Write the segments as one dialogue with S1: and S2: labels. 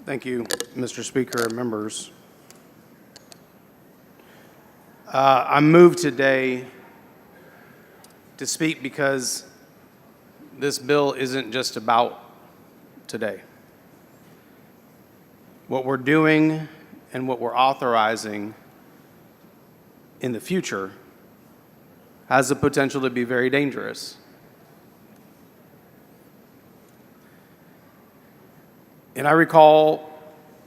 S1: Thank you, Mr. Speaker and members. I'm moved today to speak because this bill isn't just about today. What we're doing and what we're authorizing in the future has the potential to be very dangerous. And I recall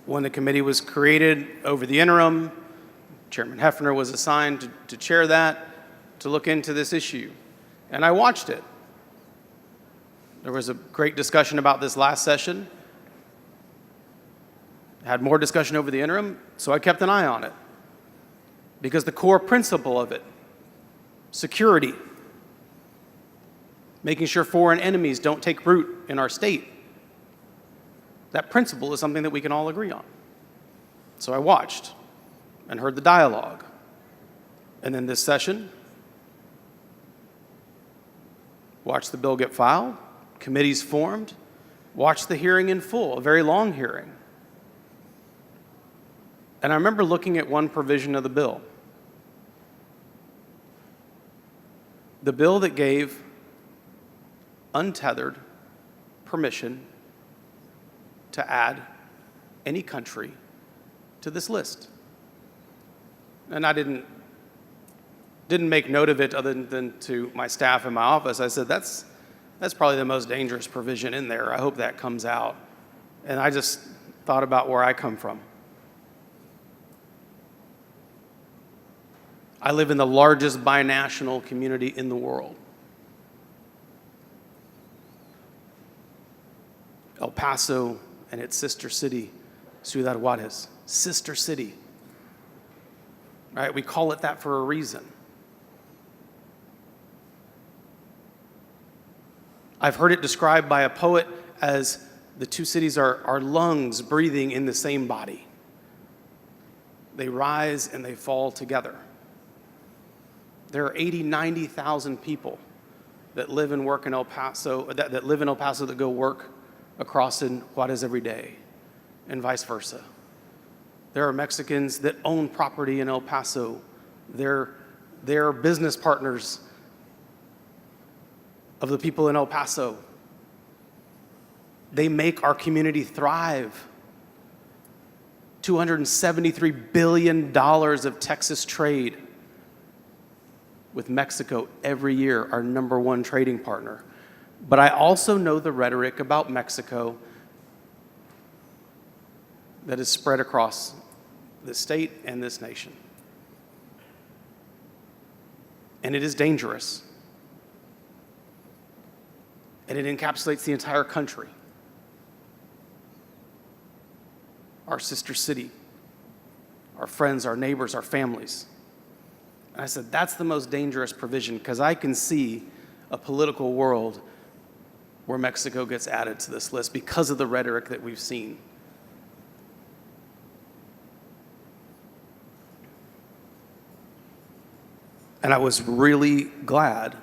S1: when the committee was created over the interim, Chairman Hefner was assigned to chair that, to look into this issue. And I watched it. There was a great discussion about this last session. Had more discussion over the interim, so I kept an eye on it. Because the core principle of it, security, making sure foreign enemies don't take root in our state, that principle is something that we can all agree on. So I watched and heard the dialogue. And then this session, watched the bill get filed, committees formed, watched the hearing in full, a very long hearing. And I remember looking at one provision of the bill. The bill that gave untethered permission to add any country to this list. And I didn't make note of it other than to my staff in my office. I said, that's probably the most dangerous provision in there. I hope that comes out. And I just thought about where I come from. I live in the largest binational community in the world. El Paso and its sister city, Ciudad Juarez, sister city. Right? We call it that for a reason. I've heard it described by a poet as the two cities are lungs breathing in the same body. They rise and they fall together. There are 80, 90,000 people that live and work in El Paso, that live in El Paso that go work across in Juarez every day, and vice versa. There are Mexicans that own property in El Paso. They're business partners of the people in El Paso. They make our community thrive. $273 billion of Texas trade with Mexico every year, our #1 trading partner. But I also know the rhetoric about Mexico that is spread across the state and this nation. And it is dangerous. And it encapsulates the entire country. Our sister city, our friends, our neighbors, our families. And I said, that's the most dangerous provision because I can see a political world where Mexico gets added to this list because of the rhetoric that we've seen. And I was really glad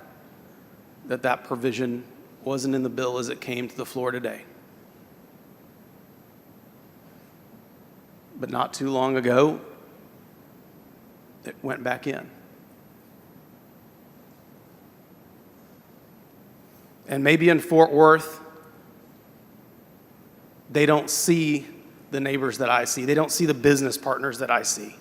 S1: that that provision wasn't in the bill as it came to the floor today. But not too long ago, it went back in. And maybe in Fort Worth, they don't see the neighbors that I see. They don't see the business partners that I see.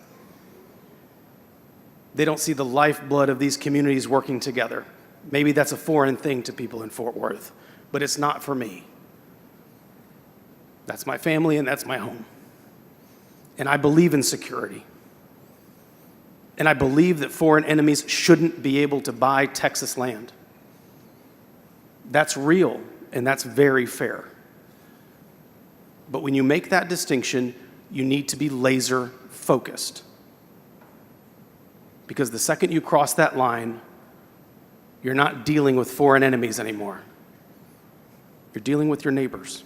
S1: They don't see the lifeblood of these communities working together. Maybe that's a foreign thing to people in Fort Worth, but it's not for me. That's my family and that's my home. And I believe in security. And I believe that foreign enemies shouldn't be able to buy Texas land. That's real, and that's very fair. But when you make that distinction, you need to be laser focused. Because the second you cross that line, you're not dealing with foreign enemies anymore. You're dealing with your neighbors.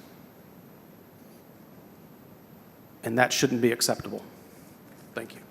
S1: And that shouldn't be acceptable. Thank you.